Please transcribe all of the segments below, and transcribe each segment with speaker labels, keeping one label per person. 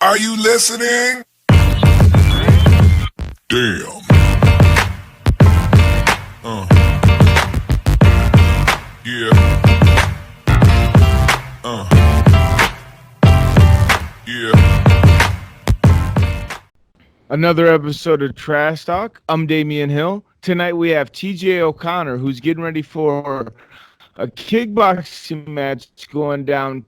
Speaker 1: Are you listening? Damn. Yeah. Yeah.
Speaker 2: Another episode of Trash Talk. I'm Damian Hill. Tonight we have TJ O'Connor, who's getting ready for a kickboxing match going down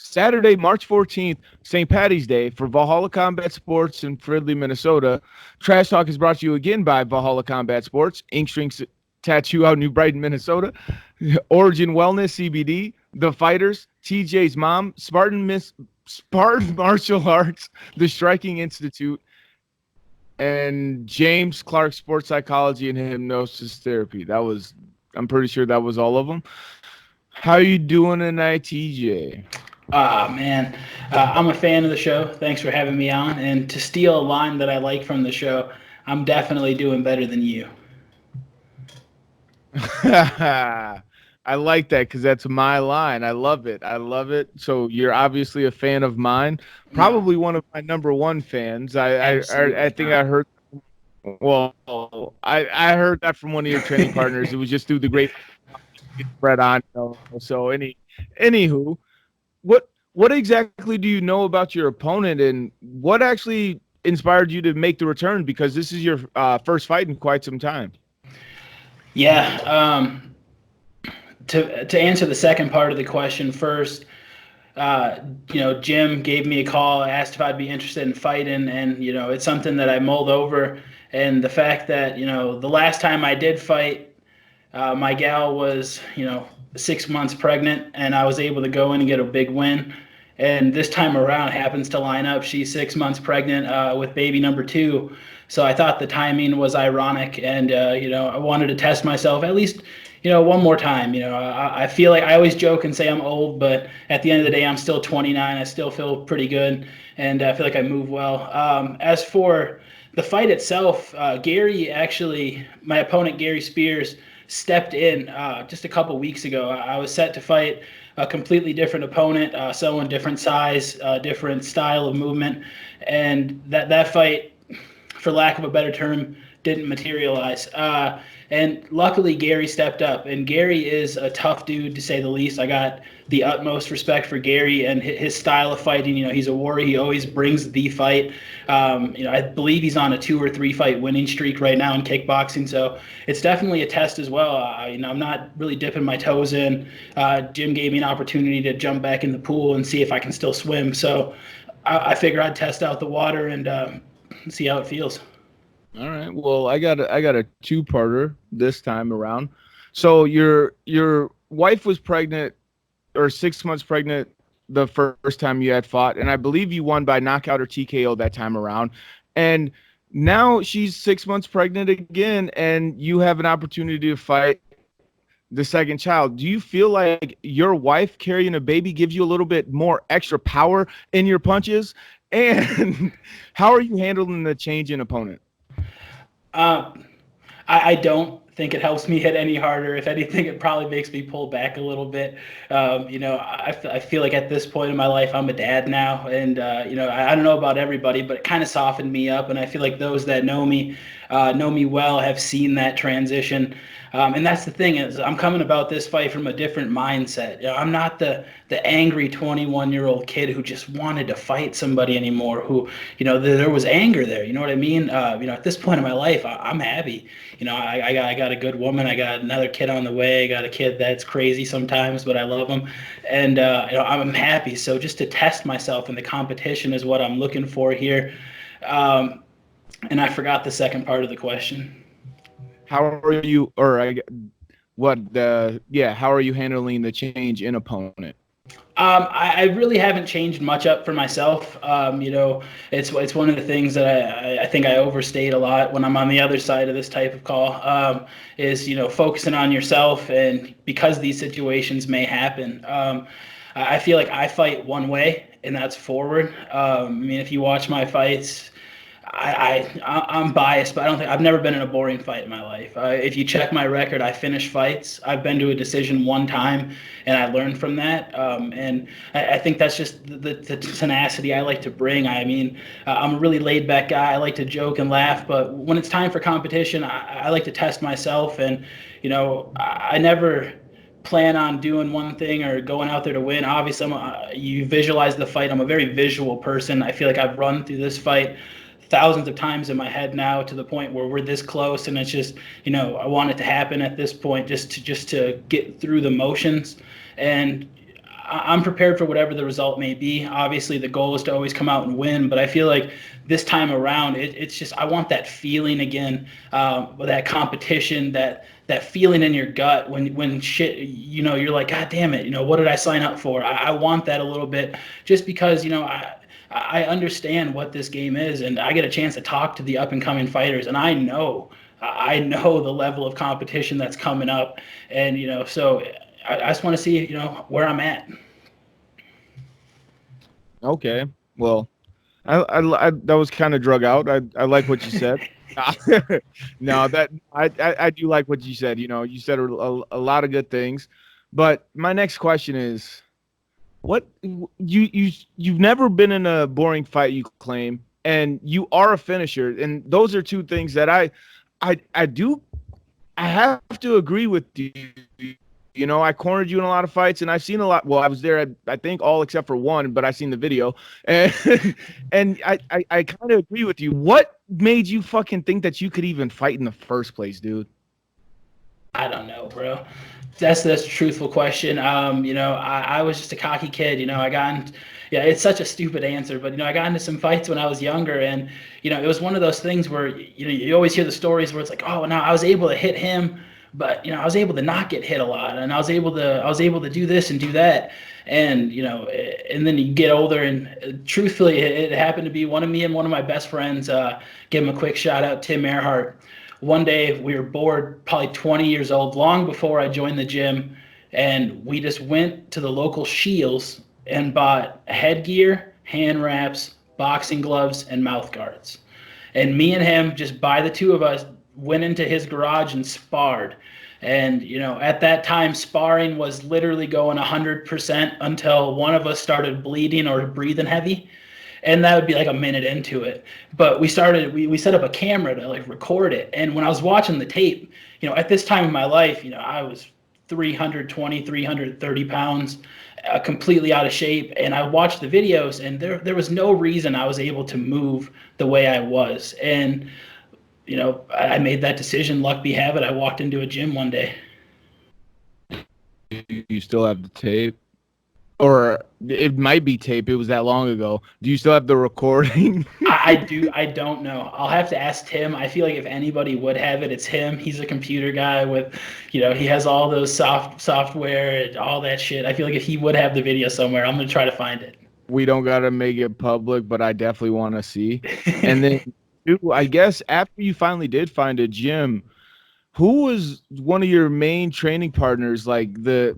Speaker 2: Saturday, March 14th, St. Patty's Day, for Valhalla Combat Sports in Fridley, Minnesota. Trash Talk is brought to you again by Valhalla Combat Sports, Ink Strings Tattoo out New Brighton, Minnesota, Origin Wellness CBD, The Fighters, TJ's Mom, Spartan Martial Arts, The Striking Institute, and James Clark Sports Psychology and Hypnosis Therapy. I'm pretty sure that was all of them. How you doing tonight, TJ?
Speaker 3: Man, I'm a fan of the show. Thanks for having me on. And to steal a line that I like from the show, I'm definitely doing better than you.
Speaker 2: I like that because that's my line. I love it. So you're obviously a fan of mine, probably one of my number one fans. I think I heard. Well, I heard that from one of your training partners. It was just through the great spread on. So anywho, what exactly do you know about your opponent, and what actually inspired you to make the return? Because this is your first fight in quite some time.
Speaker 3: Yeah. To answer the second part of the question first, Jim gave me a call, asked if I'd be interested in fighting, and it's something that I mulled over. And the fact that the last time I did fight, my gal was 6 months pregnant, and I was able to go in and get a big win. And this time around happens to line up. She's 6 months pregnant with baby number 2. So I thought the timing was ironic, and I wanted to test myself at least one more time. I feel like I always joke and say I'm old, but at the end of the day, I'm still 29. I still feel pretty good, and I feel like I move well. As for the fight itself, my opponent, Gary Spears, stepped in just a couple weeks ago. I was set to fight a completely different opponent, someone different size, different style of movement, and that fight, for lack of a better term, didn't materialize. And luckily, Gary stepped up. And Gary is a tough dude, to say the least. I got the utmost respect for Gary and his style of fighting. He's a warrior. He always brings the fight. I believe he's on a 2 or 3 fight winning streak right now in kickboxing. So it's definitely a test as well. I'm not really dipping my toes in. Jim gave me an opportunity to jump back in the pool and see if I can still swim. So I figure I'd test out the water and see how it feels.
Speaker 2: All right. Well, I got a two-parter this time around. So your wife was pregnant, or 6 months pregnant, the first time you had fought, and I believe you won by knockout or TKO that time around. And now she's 6 months pregnant again, and you have an opportunity to fight the second child. Do you feel like your wife carrying a baby gives you a little bit more extra power in your punches? And how are you handling the change in opponent?
Speaker 3: I don't think it helps me hit any harder. If anything, it probably makes me pull back a little bit. I feel like at this point in my life, I'm a dad now, and I don't know about everybody, but it kind of softened me up. And I feel like those that know me well, have seen that transition. And that's the thing, is I'm coming about this fight from a different mindset. I'm not the angry 21-year-old kid who just wanted to fight somebody anymore, who, there was anger there. You know what I mean? At this point in my life, I'm happy. I got a good woman. I got another kid on the way. I got a kid that's crazy sometimes, but I love him. And, I'm happy. So just to test myself in the competition is what I'm looking for here. And I forgot the second part of the question.
Speaker 2: How are you, how are you handling the change in opponent?
Speaker 3: I really haven't changed much up for myself. It's one of the things that I think I overstate a lot when I'm on the other side of this type of call, is focusing on yourself, and because these situations may happen. I feel like I fight one way, and that's forward. If you watch my fights, I'm biased, but I've never been in a boring fight in my life. If you check my record, I finish fights. I've been to a decision one time, and I learned from that. And I think that's just the tenacity I like to bring. I mean, I'm a really laid back guy. I like to joke and laugh, but when it's time for competition, I like to test myself. And I never plan on doing one thing or going out there to win. Obviously, you visualize the fight. I'm a very visual person. I feel like I've run through this fight thousands of times in my head now, to the point where we're this close, and it's just, I want it to happen at this point, just to get through the motions. And I'm prepared for whatever the result may be. Obviously, the goal is to always come out and win, but I feel like this time around, it's just, I want that feeling again, that competition, that feeling in your gut when shit, you're like, God damn it, what did I sign up for? I want that a little bit, just because, I understand what this game is, and I get a chance to talk to the up and coming fighters, and I know the level of competition that's coming up, and so I just want to see where I'm at.
Speaker 2: Okay, well, I that was kind of drug out. I like what you said. No, that I do like what you said. You said a lot of good things, but my next question is, what you've never been in a boring fight, you claim, and you are a finisher, and those are two things that I have to agree with you. I cornered you in a lot of fights, and I've seen a lot. Well, I was there, I think, all except for one, but I seen the video, and and I kind of agree with you. What made you fucking think that you could even fight in the first place, dude?
Speaker 3: I don't know, bro. That's a truthful question. I was just a cocky kid. I got in, yeah, it's such a stupid answer, but I got into some fights when I was younger, and it was one of those things where you always hear the stories where it's like, oh, no, I was able to hit him, but I was able to not get hit a lot, and I was able to do this and do that, and and then you get older, and truthfully, it happened to be one of me and one of my best friends. Give him a quick shout out, Tim Earhart. One day we were bored, probably 20 years old, long before I joined the gym, and we just went to the local Shields and bought headgear, hand wraps, boxing gloves, and mouth guards. And me and him, just by the two of us, went into his garage and sparred. And at that time, sparring was literally going 100% until one of us started bleeding or breathing heavy, and that would be like a minute into it. But we set up a camera to like record it. And when I was watching the tape, at this time in my life, I was 320, 330 pounds, completely out of shape. And I watched the videos, and there was no reason I was able to move the way I was. And, I made that decision. Luck be have it, I walked into a gym one day.
Speaker 2: You still have the tape? Or it might be tape. It was that long ago. Do you still have the recording?
Speaker 3: I do. I don't know. I'll have to ask Tim. I feel like if anybody would have it, it's him. He's a computer guy with, he has all those software and all that shit. I feel like if he would have the video somewhere, I'm going to try to find it.
Speaker 2: We don't got to make it public, but I definitely want to see. And then, I guess after you finally did find a gym, who was one of your main training partners? Like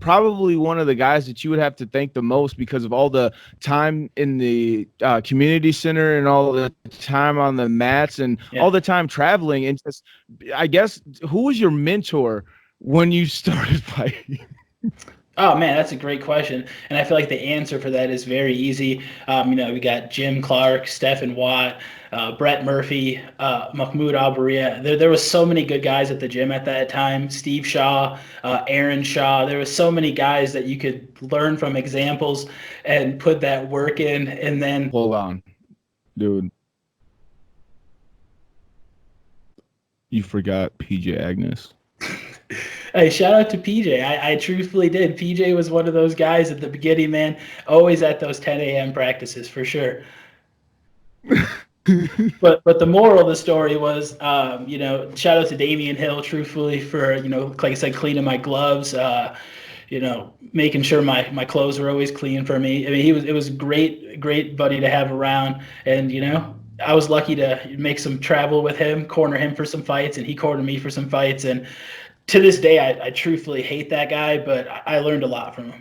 Speaker 2: probably one of the guys that you would have to thank the most because of all the time in the community center and all the time on the mats and all the time traveling. And just, I guess, who was your mentor when you started fighting?
Speaker 3: Oh man, that's a great question, and I feel like the answer for that is very easy. We got Jim Clark, Stephen Watt, Brett Murphy, Mahmoud Albaria. There was so many good guys at the gym at that time. Steve Shaw, Aaron Shaw. There was so many guys that you could learn from, examples, and put that work in. And then
Speaker 2: hold on, dude, you forgot PJ Agnes.
Speaker 3: Hey, shout out to PJ. I truthfully did. PJ was one of those guys at the beginning, man, always at those 10 a.m. practices for sure. but the moral of the story was, shout out to Damian Hill, truthfully, for, like I said, cleaning my gloves, making sure my clothes were always clean for me. I mean, it was great buddy to have around. And, I was lucky to make some travel with him, corner him for some fights, and he cornered me for some fights. And to this day, I truthfully hate that guy, but I learned a lot from him.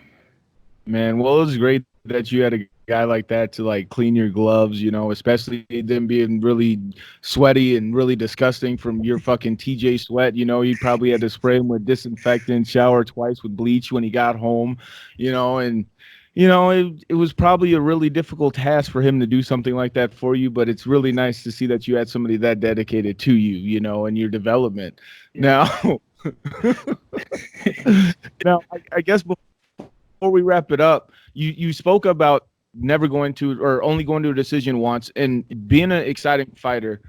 Speaker 2: Man, well, it was great that you had a guy like that to like clean your gloves, you know, especially them being really sweaty and really disgusting from your fucking TJ sweat. You know, he probably had to spray him with disinfectant, shower twice with bleach when he got home, you know, and it was probably a really difficult task for him to do something like that for you, but it's really nice to see that you had somebody that dedicated to you, you know, and your development.
Speaker 3: Yeah.
Speaker 2: Now, now I guess before we wrap it up, you spoke about never going to or only going to a decision once and being an exciting fighter.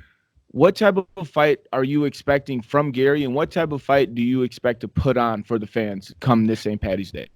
Speaker 2: What type of fight are you expecting from Gary, and what type of fight do you expect to put on for the fans come this St. Patty's Day?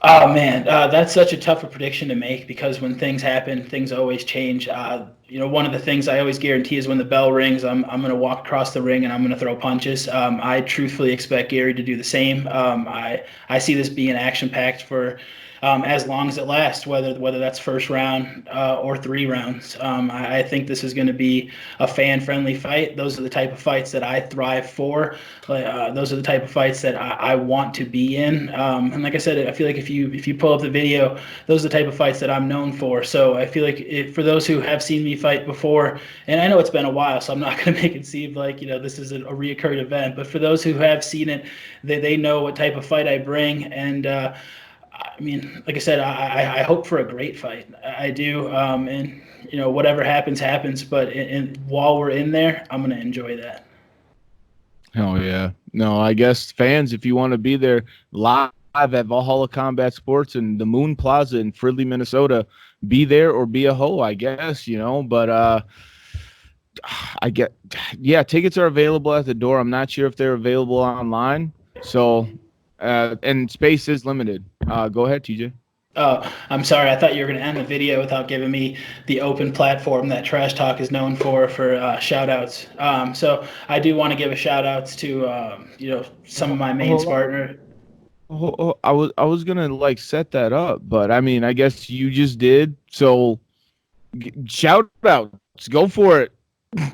Speaker 3: Oh man, that's such a tougher prediction to make because when things happen, things always change. One of the things I always guarantee is when the bell rings, I'm going to walk across the ring and I'm going to throw punches. I truthfully expect Gary to do the same. I see this being action packed for as long as it lasts, whether that's first round or 3 rounds. I think this is going to be a fan-friendly fight. Those are the type of fights that I thrive for. Those are the type of fights that I want to be in. And like I said, I feel like if you pull up the video, those are the type of fights that I'm known for. So I feel like for those who have seen me fight before, and I know it's been a while, so I'm not going to make it seem like this is a reoccurring event. But for those who have seen it, they know what type of fight I bring. And I mean, like I said, I hope for a great fight. I do. And whatever happens, happens. But while we're in there, I'm going to enjoy that.
Speaker 2: Oh yeah. No, I guess fans, if you want to be there live at Valhalla Combat Sports and the Moon Plaza in Fridley, Minnesota, be there or be a hoe, I guess, but tickets are available at the door. I'm not sure if they're available online. So and space is limited. Go ahead, TJ.
Speaker 3: Oh, I'm sorry. I thought you were going to end the video without giving me the open platform that Trash Talk is known for shout-outs. So I do want to give a shout-outs to some of my main partners.
Speaker 2: I was gonna like set that up, but I mean, I guess you just did. So shout outs, go for it.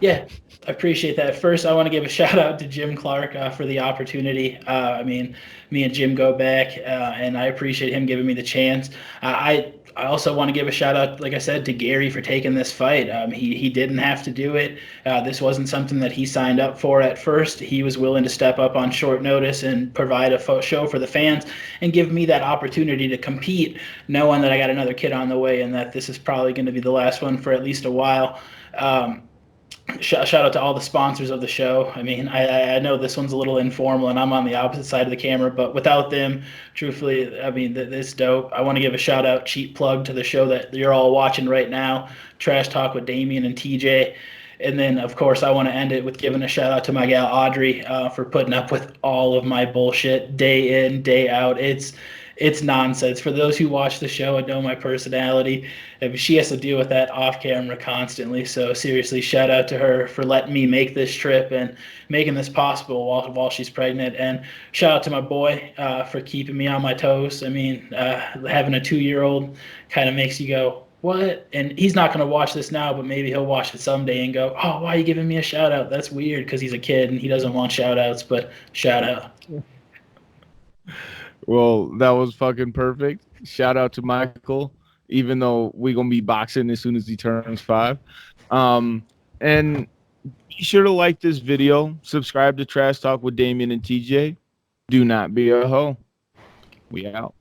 Speaker 3: Yeah, I appreciate that. First, I want to give a shout out to Jim Clark for the opportunity. I mean, me and Jim go back, and I appreciate him giving me the chance. I also want to give a shout out, like I said, to Gary for taking this fight. He didn't have to do it. This wasn't something that he signed up for at first. He was willing to step up on short notice and provide a show for the fans and give me that opportunity to compete, knowing that I got another kid on the way and that this is probably going to be the last one for at least a while. Shout out to all the sponsors of the show. I mean, I know this one's a little informal and I'm on the opposite side of the camera, but without them, truthfully, I mean, this dope. I want to give a shout out, cheap plug to the show that you're all watching right now, Trash Talk with Damien and TJ. And then, of course, I want to end it with giving a shout out to my gal Audrey for putting up with all of my bullshit day in, day out. It's nonsense. For those who watch the show and know my personality, she has to deal with that off camera constantly. So seriously, shout out to her for letting me make this trip and making this possible while she's pregnant. And shout out to my boy for keeping me on my toes. I mean, having a 2-year-old kind of makes you go, what? And he's not going to watch this now, but maybe he'll watch it someday and go, oh, why are you giving me a shout out? That's weird because he's a kid and he doesn't want shout outs, but shout out.
Speaker 2: Well, that was fucking perfect. Shout out to Michael, even though we're going to be boxing as soon as he turns 5. And be sure to like this video. Subscribe to Trash Talk with Damien and TJ. Do not be a hoe. We out.